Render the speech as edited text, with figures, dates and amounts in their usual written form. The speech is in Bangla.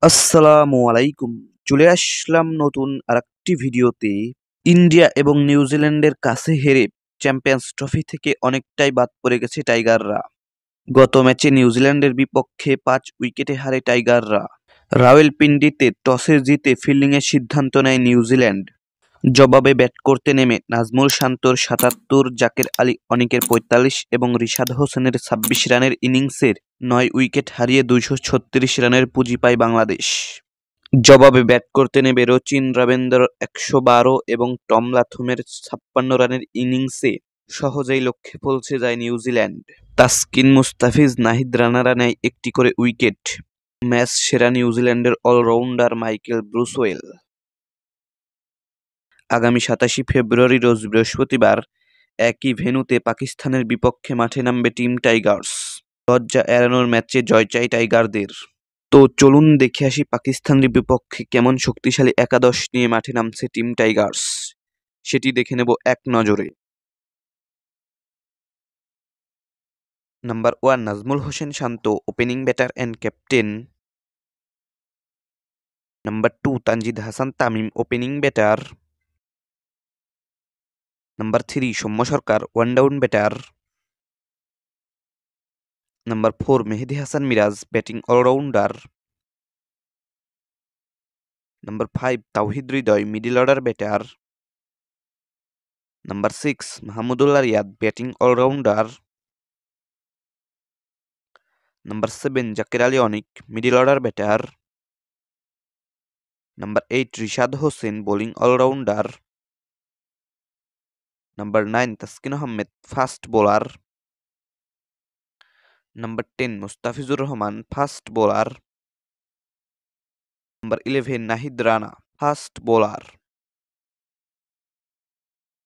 আসসালামু আলাইকুম। চলে আসলাম নতুন আরেকটি ভিডিওতে। ইন্ডিয়া এবং নিউজিল্যান্ডের কাছে হেরে চ্যাম্পিয়ন্স ট্রফি থেকে অনেকটাই বাদ পড়ে গেছে টাইগাররা। গত ম্যাচে নিউজিল্যান্ডের বিপক্ষে ৫ উইকেটে হারে টাইগাররা। রাওয়েলপিন্ডিতে টসে জিতে ফিল্ডিংয়ের সিদ্ধান্ত নেয় নিউজিল্যান্ড। জবাবে ব্যাট করতে নেমে নাজমুল শান্তর ৭৭, জাকের আলী অনিকের ৪৫ এবং রিশাদ হোসেনের ২৬ রানের ইনিংসের ৯ উইকেট হারিয়ে ২৩৬ রানের পুঁজি পায় বাংলাদেশ। জবাবে ব্যাট করতে নেমে রচিন রবীন্দ্রর ১১২ এবং টম লাথমের ৫৬ রানের ইনিংসে সহজেই লক্ষ্যে পৌঁছে যায় নিউজিল্যান্ড। তাসকিন মুস্তাফিজ, নাহিদ রানারা নেয় একটি করে উইকেট। ম্যাচ সেরা নিউজিল্যান্ডের অলরাউন্ডার মাইকেল ব্রুসওয়েল। আগামী ২৭ ফেব্রুয়ারি রোজ বৃহস্পতিবার একই ভেন্যুতে পাকিস্তানের বিপক্ষে মাঠে নামবে টিম টাইগার্স। লজ্জা এড়ানোর ম্যাচে জয় চাই টাইগারদের। তো চলুন দেখে আসি পাকিস্তানের বিপক্ষে কেমন শক্তিশালী একাদশ নিয়ে মাঠে নামছে টিম টাইগার্স। সেটি দেখে নেব এক নজরে। Number ১, Najmul Hossain Shanto, opening batter and captain. Number ২, Tanzid Hasan Tamim, opening batter. Number ৩, Soumya Sarkar, one down batter. Number ৪, Mehidy Hasan Miraz, batting allrounder. Number ৫, Towhid Hridoy, middle order batter. Number ৬, Mahmudullah Riyad, batting allrounder. Number ৭, Jaker Ali Anik, middle order batter. Number ৮, Rishad Hossain, bowling allrounder. Number ৯, Taskin Ahmed, fast bowler. Number ১০, Mustafizur Rahman, fast bowler. Number ১১, Nahid Rana, fast bowler.